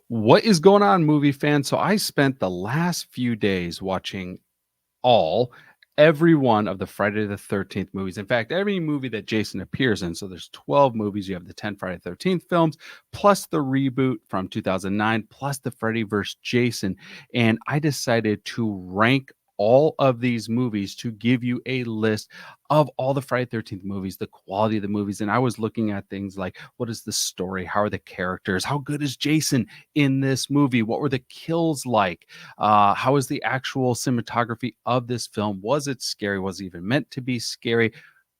What is going on, movie fans? So I spent the last few days watching all every one of the Friday the 13th movies. In fact, every movie that Jason appears in. So there's 12 movies. You have the 10 Friday the 13th films, plus the reboot from 2009, plus the Freddy vs. Jason. And I decided to rank all of these movies to give you a list of all the Friday the 13th movies, the quality of the movies. And I was looking at things like, what is the story? How are the characters? How good is Jason in this movie? What were the kills like? How is the actual cinematography of this film? Was it scary? Was it even meant to be scary?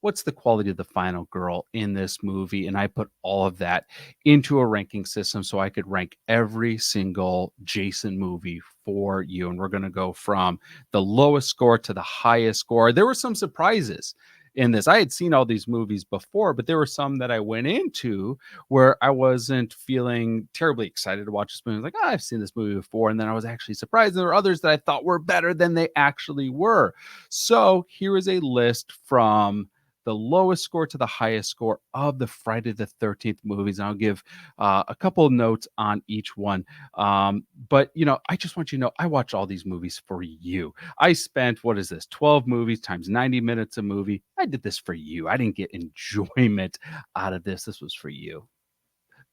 What's the quality of the final girl in this movie? And I put all of that into a ranking system so I could rank every single Jason movie for you. And we're going to go from the lowest score to the highest score. There were some surprises in this. I had seen all these movies before, but there were some that I went into where I wasn't feeling terribly excited to watch this movie. I was like, oh, I've seen this movie before. And then I was actually surprised. There were others that I thought were better than they actually were. So here is a list from the lowest score to the highest score of the Friday the 13th movies. And I'll give a couple of notes on each one. But, I just want you to know I watch all these movies for you. I spent, what is this, 12 movies times 90 minutes a movie. I did this for you. I didn't get enjoyment out of this. This was for you,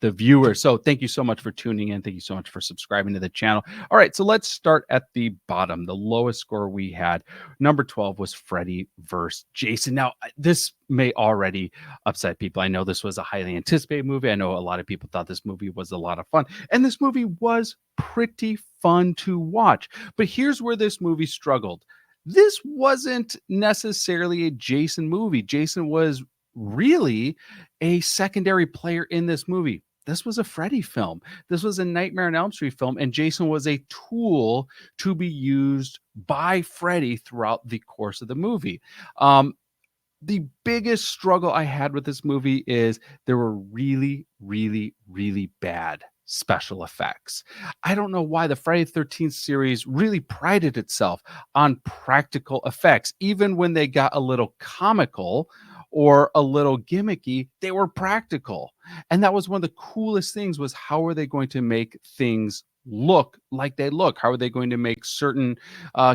the viewer. So thank you so much for tuning in. Thank you so much for subscribing to the channel. All right, so let's start at the bottom. The lowest score we had, number 12, was Freddy vs. Jason. Now, this may already upset people. I know this was a highly anticipated movie. I know a lot of people thought this movie was a lot of fun, and this movie was pretty fun to watch. But here's where this movie struggled. This wasn't necessarily a Jason movie. Jason was really a secondary player in this movie. This was a Freddy film. This was a Nightmare on Elm Street film, and Jason was a tool to be used by Freddy throughout the course of the movie. The biggest struggle I had with this movie is there were really, really, really bad special effects. I don't know why the Friday the 13th series really prided itself on practical effects. Even when they got a little comical or a little gimmicky, they were practical. And that was one of the coolest things, was how are they going to make things look like they look? How are they going to make certain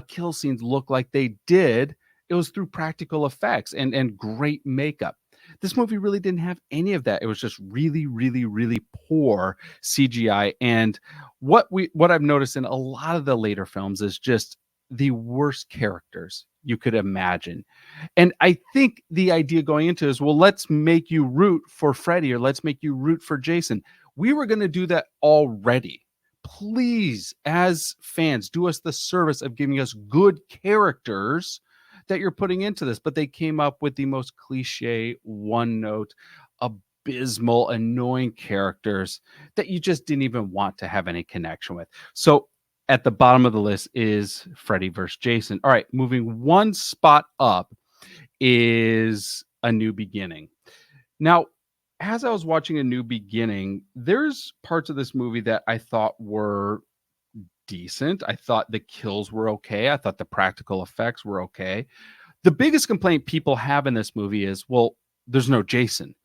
kill scenes look like they did? It was through practical effects and great makeup. This movie really didn't have any of that. It was just really, really, really poor CGI. And what I've noticed in a lot of the later films is just the worst characters you could imagine. And I think the idea going into is, well, let's make you root for Freddy, or let's make you root for Jason. We were going to do that already. Please, as fans, do us the service of giving us good characters that you're putting into this. But they came up with the most cliche, one note, abysmal, annoying characters that you just didn't even want to have any connection with. So at the bottom of the list is Freddy vs. Jason. All right, moving one spot up is A New Beginning. Now, as I was watching A New Beginning, there's parts of this movie that I thought were decent. I thought the kills were okay. I thought the practical effects were okay. The biggest complaint people have in this movie is, well, there's no Jason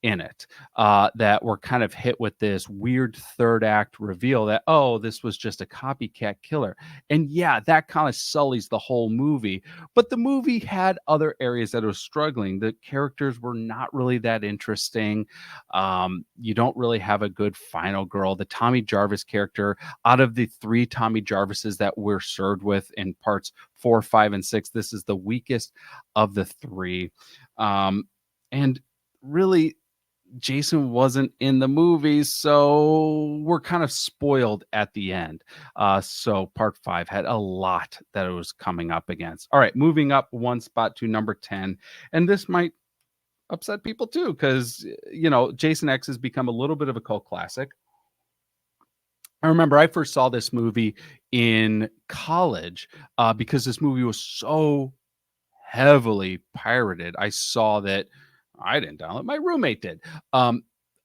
in it. That we're kind of hit with this weird third act reveal that, oh, this was just a copycat killer. And yeah, that kind of sullies the whole movie. But the movie had other areas that were struggling. The characters were not really that interesting. You don't really have a good final girl. The Tommy Jarvis character, out of the three Tommy Jarvises that we're served with in parts 4, 5, and 6, this is the weakest of the three. And really, Jason wasn't in the movies, so we're kind of spoiled at the end. So part 5 had a lot that it was coming up against. All right, moving up one spot to number 10. And this might upset people too, because, Jason X has become a little bit of a cult classic. I remember I first saw this movie in college because this movie was so heavily pirated. I saw that. I didn't download. My roommate did.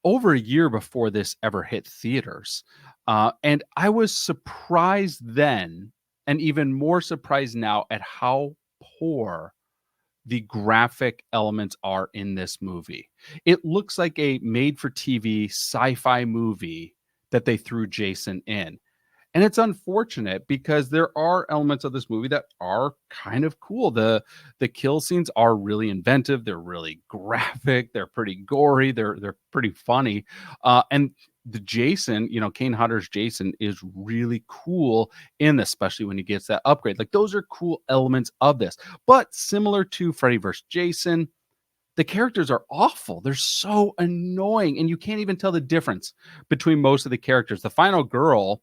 Over a year before this ever hit theaters. And I was surprised then, and even more surprised now, at how poor the graphic elements are in this movie. It looks like a made-for-TV sci-fi movie that they threw Jason in. And it's unfortunate because there are elements of this movie that are kind of cool. The kill scenes are really inventive, they're really graphic, they're pretty gory, they're pretty funny. And the Jason, Kane Hodder's Jason is really cool in this, especially when he gets that upgrade. Like those are cool elements of this. But similar to Freddy vs. Jason, the characters are awful. They're so annoying, and you can't even tell the difference between most of the characters. The final girl,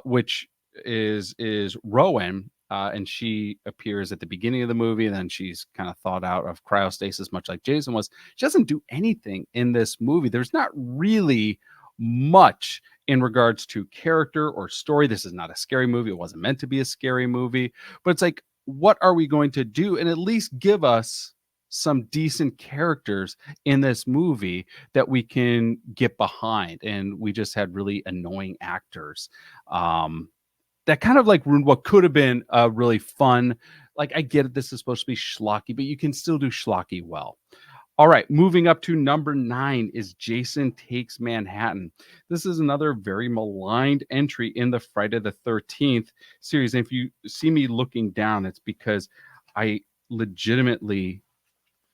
which is Rowan, and she appears at the beginning of the movie, and then she's kind of thawed out of cryostasis, much like Jason was. She doesn't do anything in this movie. There's not really much in regards to character or story. This is not a scary movie. It wasn't meant to be a scary movie, but it's like, what are we going to do? And at least give us some decent characters in this movie that we can get behind. And we just had really annoying actors that kind of like ruined what could have been a really fun. Like, I get it, this is supposed to be schlocky, but you can still do schlocky well. All right, moving up to number 9 is Jason Takes Manhattan. This is another very maligned entry in the Friday the 13th series. And if you see me looking down, it's because I legitimately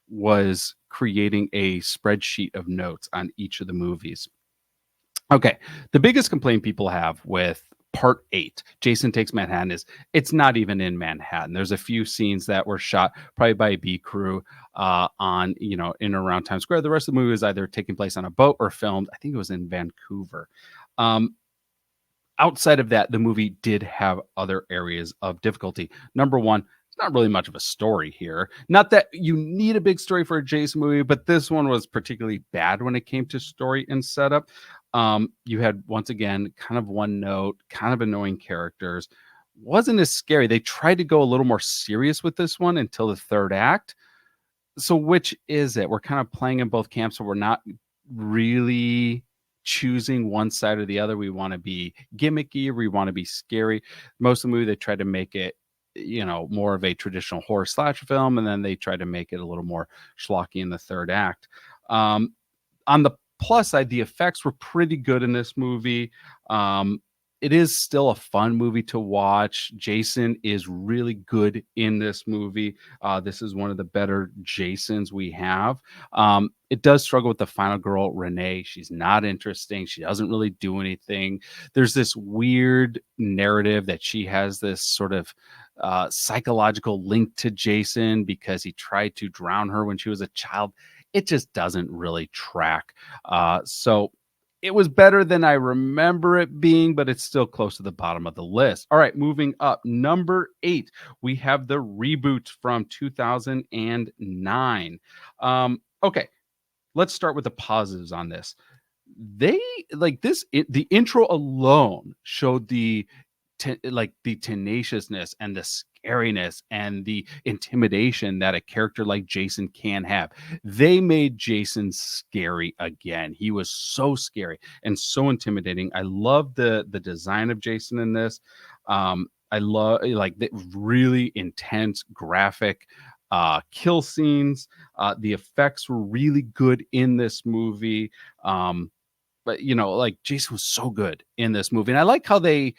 was creating a spreadsheet of notes on each of the movies. Okay, the biggest complaint people have with part 8, Jason Takes Manhattan, is it's not even in Manhattan. There's a few scenes that were shot probably by a B crew on, in and around Times Square. The rest of the movie is either taking place on a boat or filmed, I think it was in Vancouver. Outside of that, the movie did have other areas of difficulty. Number one, it's not really much of a story here. Not that you need a big story for a Jason movie, but this one was particularly bad when it came to story and setup. You had, once again, kind of one note, kind of annoying characters. Wasn't as scary. They tried to go a little more serious with this one until the third act. So which is it? We're kind of playing in both camps, so we're not really choosing one side or the other. We want to be gimmicky or we want to be scary. Most of the movie, they tried to make it, more of a traditional horror slasher film, and then they tried to make it a little more schlocky in the third act. On the plus side, the effects were pretty good in this movie. It is still a fun movie to watch. Jason is really good in this movie. This is one of the better Jasons we have. It does struggle with the final girl, Renee. She's not interesting. She doesn't really do anything. There's this weird narrative that she has this sort of psychological link to Jason because he tried to drown her when she was a child. It just doesn't really track. So it was better than I remember it being, but it's still close to the bottom of the list. All right, moving up. Number 8, we have the Reboot from 2009. Okay, let's start with the positives on this. They like this. The intro alone showed the tenaciousness and the scariness and the intimidation that a character like Jason can have. They made Jason scary again. He was so scary and so intimidating. I love the design of Jason in this. I love like the really intense graphic kill scenes. The effects were really good in this movie. But like Jason was so good in this movie. And I like how they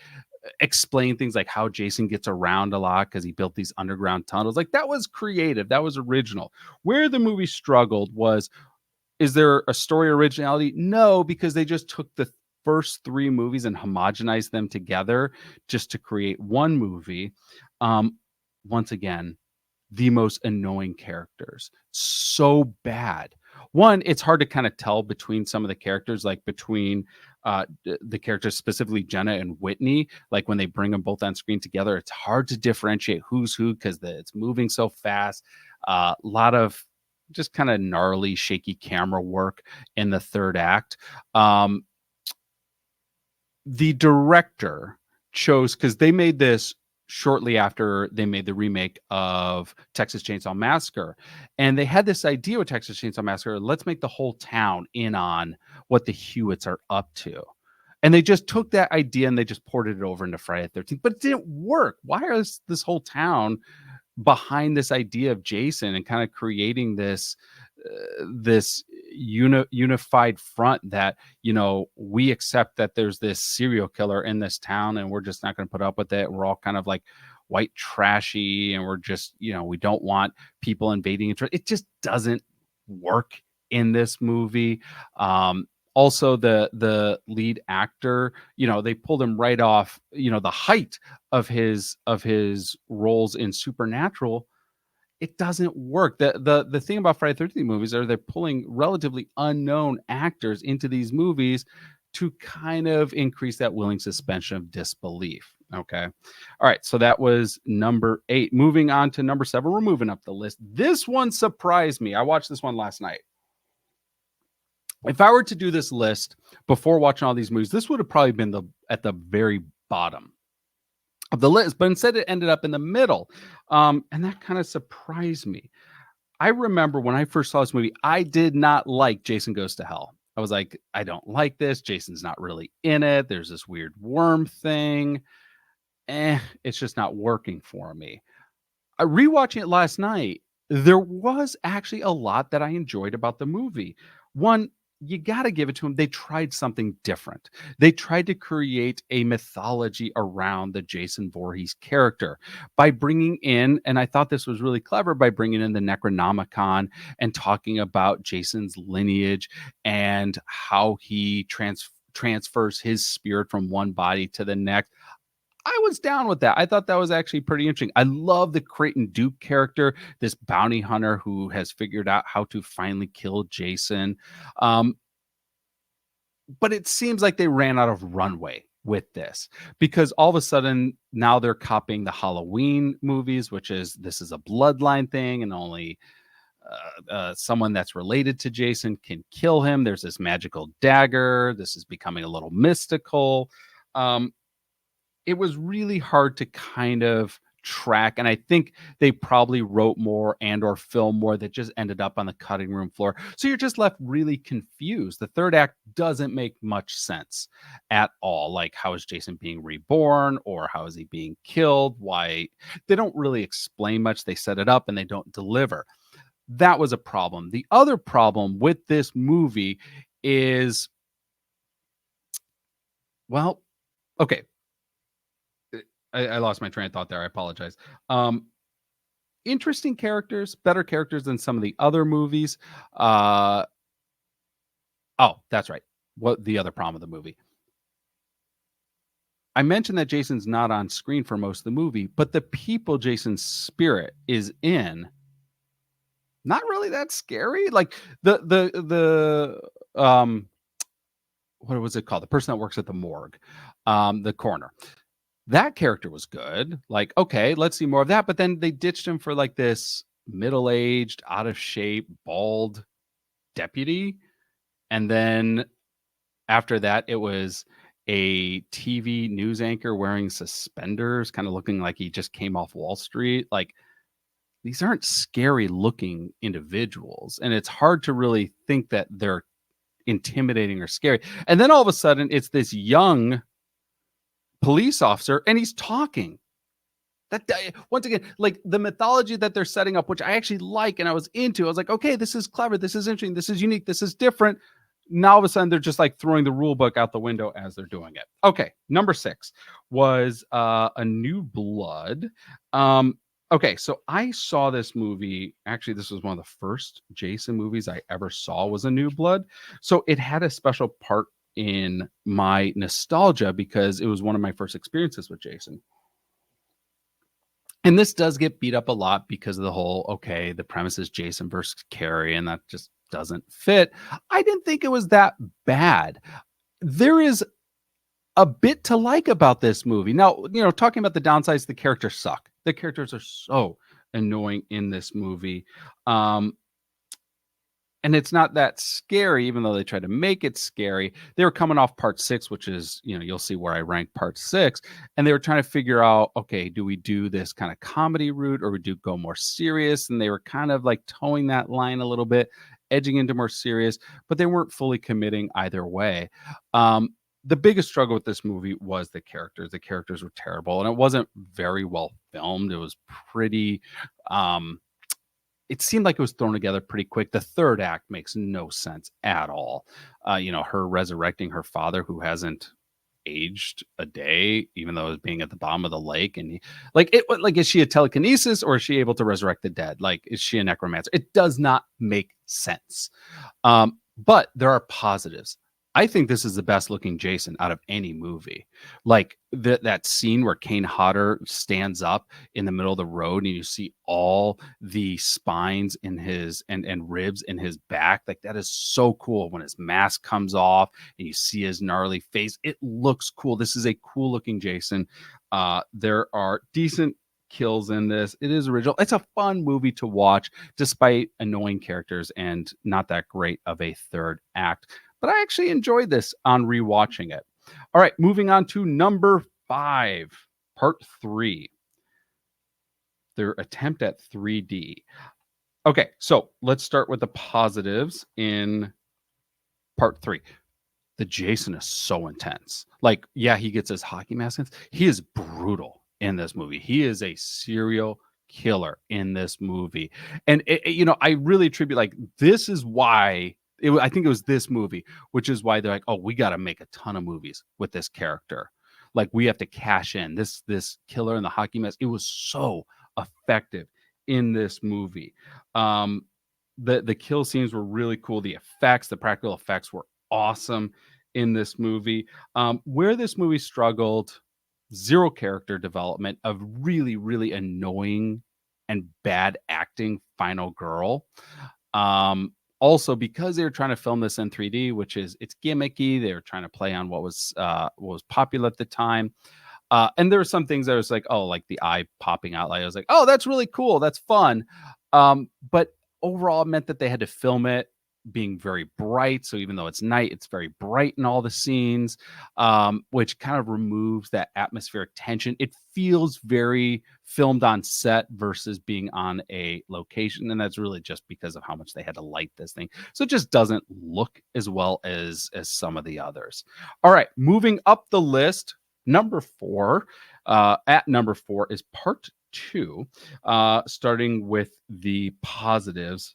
explain things like how Jason gets around a lot because he built these underground tunnels. Like that was creative. That was original. Where the movie struggled was, is there a story originality? No, because they just took the first 3 movies and homogenized them together just to create one movie. Once again, the most annoying characters. So bad. One, it's hard to kind of tell between some of the characters, like between the characters, specifically Jenna and Whitney. Like when they bring them both on screen together, it's hard to differentiate who's who because it's moving so fast. A lot of just kind of gnarly, shaky camera work in the third act. The director chose, because they made this shortly after they made the remake of Texas Chainsaw Massacre. And they had this idea with Texas Chainsaw Massacre, let's make the whole town in on what the Hewitts are up to. And they just took that idea and they just ported it over into Friday the 13th, but it didn't work. Why is this whole town behind this idea of Jason and kind of creating this unified front that, we accept that there's this serial killer in this town and we're just not going to put up with it. We're all kind of like white trashy and we're just, we don't want people invading. It just doesn't work in this movie. Also the lead actor, they pulled him right off, the height of his roles in Supernatural. It doesn't work. The thing about Friday the 13th movies are they're pulling relatively unknown actors into these movies to kind of increase that willing suspension of disbelief. Okay. All right. So that was number 8. Moving on to number 7. We're moving up the list. This one surprised me. I watched this one last night. If I were to do this list before watching all these movies, this would have probably been at the very bottom of the list, but instead it ended up in the middle. And that kind of surprised me. I remember when I first saw this movie, I did not like Jason Goes to Hell. I was like, I don't like this. Jason's not really in it. There's this weird worm thing. It's just not working for me. Rewatching it last night, there was actually a lot that I enjoyed about the movie. One, you got to give it to them. They tried something different. They tried to create a mythology around the Jason Voorhees character by bringing in, and I thought this was really clever, by bringing in the Necronomicon and talking about Jason's lineage and how he transfers his spirit from one body to the next. I was down with that. I thought that was actually pretty interesting. I love the Creighton Duke character, this bounty hunter who has figured out how to finally kill Jason. But it seems like they ran out of runway with this because all of a sudden now they're copying the Halloween movies, this is a bloodline thing and only someone that's related to Jason can kill him. There's this magical dagger. This is becoming a little mystical. It was really hard to kind of track, and I think they probably wrote more and or filmed more that just ended up on the cutting room floor. So you're just left really confused. The third act doesn't make much sense at all. Like, how is Jason being reborn, or how is he being killed? Why? They don't really explain much. They set it up and they don't deliver. That was a problem. The other problem with this movie is, well, okay, I lost my train of thought there. I apologize. Interesting characters, better characters than some of the other movies. Oh, that's right. What the other problem of the movie? I mentioned that Jason's not on screen for most of the movie, but the people Jason's spirit is in, not really that scary. Like the what was it called? The person that works at the morgue, the coroner. That character was good. Like, okay, let's see more of that. But then they ditched him for like this middle-aged, out of shape, bald deputy. And then after that, it was a TV news anchor wearing suspenders, kind of looking like he just came off Wall Street. Like, these aren't scary looking individuals. And it's hard to really think that they're intimidating or scary. And then all of a sudden, it's this young police officer and he's talking. That, once again, like the mythology that they're setting up, which I actually like and I was into. I was like, okay, this is clever, this is interesting, this is unique, this is different. Now all of a sudden they're just like throwing the rule book out the window as they're doing it. Okay, number 6 was A New Blood. Okay, so I saw this movie. Actually, this was one of the first Jason movies I ever saw, was A New Blood. So it had a special part in my nostalgia because it was one of my first experiences with Jason. And this does get beat up a lot because of the whole, okay, the premise is Jason versus Carrie, and that just doesn't fit. I didn't think it was that bad. There is a bit to like about this movie. Now, talking about the downsides, the characters suck. The characters are so annoying in this movie. And it's not that scary, even though they try to make it scary. They were coming off part 6, which is, you'll see where I rank part 6. And they were trying to figure out, okay, do we do this kind of comedy route or we do go more serious? And they were kind of like towing that line a little bit, edging into more serious, but they weren't fully committing either way. The biggest struggle with this movie was the characters. The characters were terrible and it wasn't very well filmed. It was pretty, it seemed like it was thrown together pretty quick. The third act makes no sense at all. Her resurrecting her father who hasn't aged a day, even though it's being at the bottom of the lake, and is she a telekinesis or is she able to resurrect the dead? Like, is she a necromancer? It does not make sense. But there are positives. I think this is the best looking Jason out of any movie. Like that scene where Kane Hodder stands up in the middle of the road and you see all the spines in his and ribs in his back. Like, that is so cool when his mask comes off and you see his gnarly face. It looks cool. This is a cool looking Jason. There are decent kills in this. It is original. It's a fun movie to watch despite annoying characters and not that great of a third act. But I actually enjoyed this on rewatching it. All right, moving on to number 5, part 3. Their attempt at 3D. Okay, so let's start with the positives in part 3. The Jason is so intense. Like, yeah, he gets his hockey mask. He is brutal in this movie. He is a serial killer in this movie. And I really attribute, like, this is why I think it was this movie, which is why they're like, oh, we got to make a ton of movies with this character. Like, we have to cash in this killer in the hockey mask. It was so effective in this movie. The kill scenes were really cool. The practical effects were awesome in this movie. Where this movie struggled, zero character development, of really, really annoying and bad acting final girl. Also, because they were trying to film this in 3D, which is, it's gimmicky. They were trying to play on what was popular at the time. And there were some things that was like, oh, like the eye popping out. Like, I was like, oh, that's really cool. That's fun. But overall, it meant that they had to film it being very bright. So even though it's night, it's very bright in all the scenes, which kind of removes that atmospheric tension. It feels very filmed on set versus being on a location. And that's really just because of how much they had to light this thing. So it just doesn't look as well as some of the others. All right, moving up the list, number 4. At number 4 is part 2, starting with the positives.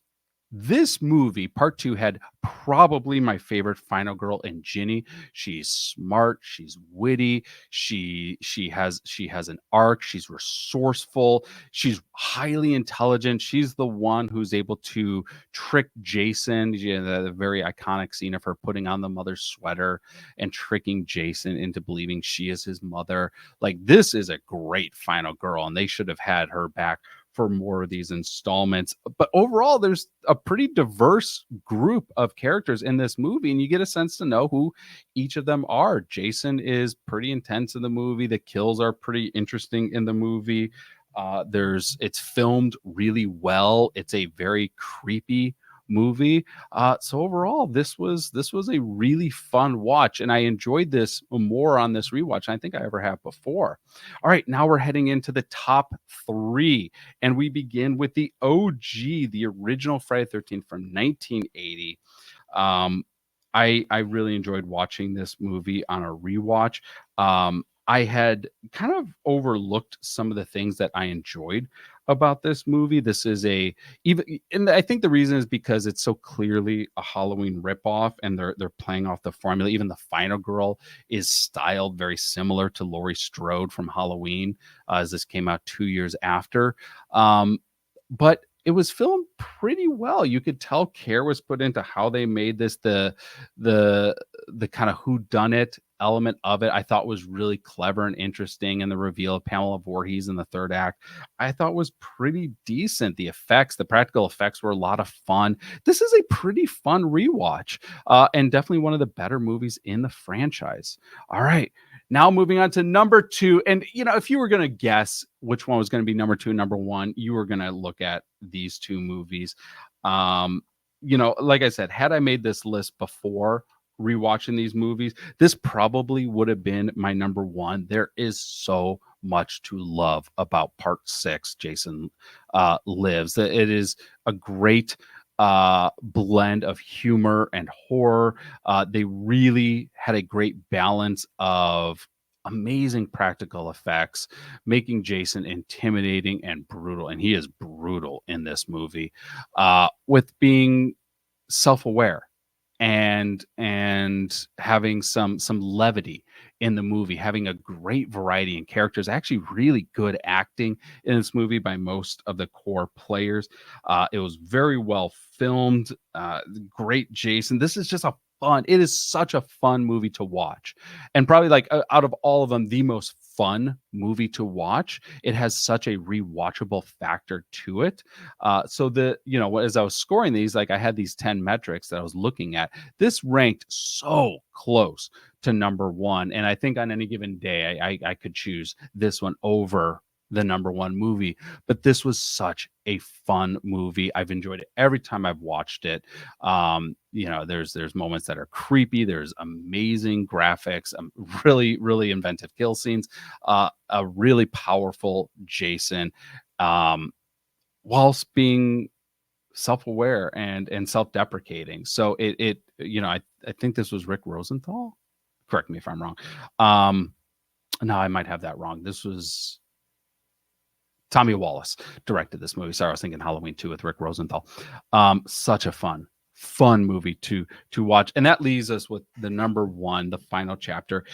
This movie, part 2, had probably my favorite final girl in Ginny. She's smart, she's witty, she has an arc, she's resourceful, she's highly intelligent. She's the one who's able to trick Jason. The very iconic scene of her putting on the mother's sweater and tricking Jason into believing she is his mother. Like, this is a great final girl, and they should have had her back for more of these installments. But overall, there's a pretty diverse group of characters in this movie, and you get a sense to know who each of them are. Jason is pretty intense in the movie. The kills are pretty interesting in the movie. It's filmed really well. It's a very creepy movie. So overall, this was a really fun watch, and I enjoyed this more on this rewatch than I think I ever have before. All right, now we're heading into the top 3, and we begin with the OG, the original Friday the 13th from 1980. I really enjoyed watching this movie on a rewatch. I had kind of overlooked some of the things that I enjoyed about this movie. This is and I think the reason is because it's so clearly a Halloween ripoff, and they're playing off the formula. Even the final girl is styled very similar to Laurie Strode from Halloween, as this came out 2 years after. But it was filmed pretty well. You could tell care was put into how they made this. The kind of whodunit element of it, I thought, was really clever and interesting. And the reveal of Pamela Voorhees in the third act, I thought, was pretty decent. The practical effects were a lot of fun. This is a pretty fun rewatch, and definitely one of the better movies in the franchise. All right. Now moving on to number 2. And, if you were going to guess which one was going to be number 2 and number 1, you were going to look at these two movies. Like I said, had I made this list before rewatching these movies, this probably would have been my number 1. There is so much to love about part 6, Jason Lives. It is a great blend of humor and horror. They really had a great balance of amazing practical effects, making Jason intimidating and brutal, and he is brutal in this movie, with being self-aware and having some levity in the movie, having a great variety in characters, actually really good acting in this movie by most of the core players. It was very well filmed, great Jason. This is just a fun, it is such a fun movie to watch, and probably like out of all of them, the most fun movie to watch. It has such a rewatchable factor to it. So the, as I was scoring these, like I had these 10 metrics that I was looking at. This ranked so close to number one, and I think on any given day, I could choose this one over the number one movie. But this was such a fun movie. I've enjoyed it every time I've watched it. There's moments that are creepy. There's amazing graphics, really really inventive kill scenes, a really powerful Jason, whilst being self-aware and self-deprecating. So I think this was Rick Rosenthal. Correct me if I'm wrong. No, I might have that wrong. This was Tommy Wallace directed this movie. Sorry, I was thinking Halloween 2 with Rick Rosenthal. Such a fun movie to watch. And that leaves us with the number one, the final chapter.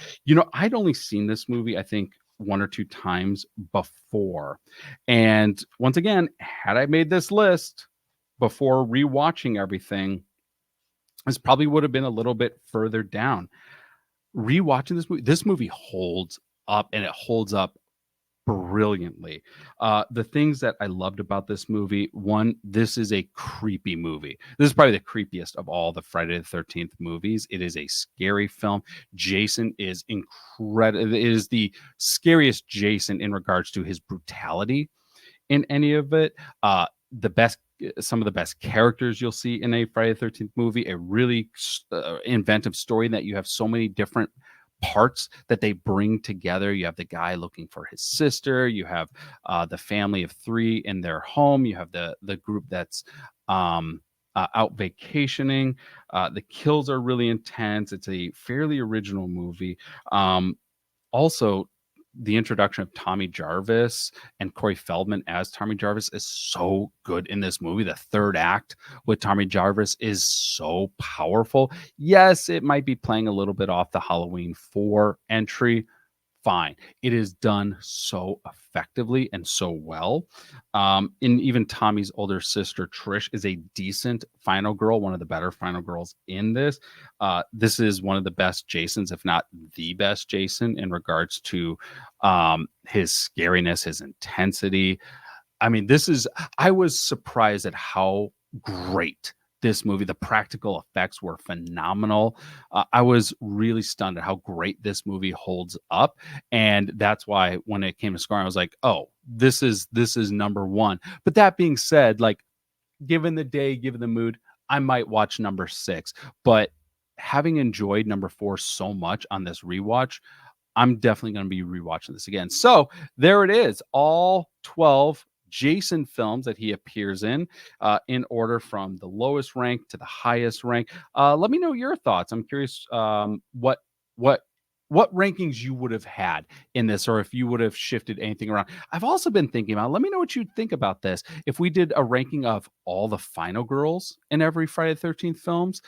I'd only seen this movie, I think, one or two times before. And once again, had I made this list before rewatching everything, this probably would have been a little bit further down. Rewatching this movie holds up, and it holds up brilliantly. The things that I loved about this movie: one, this is a creepy movie. This is probably the creepiest of all the Friday the 13th movies. It is a scary film. Jason is incredible. It is the scariest Jason in regards to his brutality in any of it. Some of the best characters you'll see in a Friday the 13th movie, a really inventive story that you have so many different parts that they bring together. You have the guy looking for his sister. You have the family of three in their home. You have the group that's out vacationing. The kills are really intense. It's a fairly original movie. Also, the introduction of Tommy Jarvis and Corey Feldman as Tommy Jarvis is so good in this movie. The third act with Tommy Jarvis is so powerful. Yes, it might be playing a little bit off the Halloween 4 entry. Fine. It is done so effectively and so well. And even Tommy's older sister, Trish, is a decent final girl, one of the better final girls in this. This is one of the best Jasons, if not the best Jason, in regards to his scariness, his intensity. I mean, I was surprised at how great this movie, the practical effects were phenomenal. I was really stunned at how great this movie holds up. And that's why when it came to scoring, I was like, oh, this is number one. But that being said, like, given the day, given the mood, I might watch number 6. But having enjoyed number 4 so much on this rewatch, I'm definitely going to be rewatching this again. So there it is, all 12 Jason films that he appears in order from the lowest rank to the highest rank. Let me know your thoughts. I'm curious what rankings you would have had in this, or if you would have shifted anything around. I've also been thinking about, let me know what you think about this. If we did a ranking of all the final girls in every Friday the 13th films,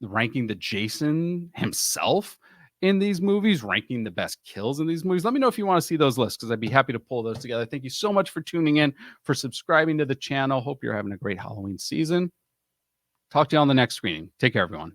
ranking the Jason himself in these movies, ranking the best kills in these movies. Let me know if you want to see those lists, because I'd be happy to pull those together. Thank you so much for tuning in, for subscribing to the channel. Hope you're having a great Halloween season. Talk to you on the next screening. Take care, everyone.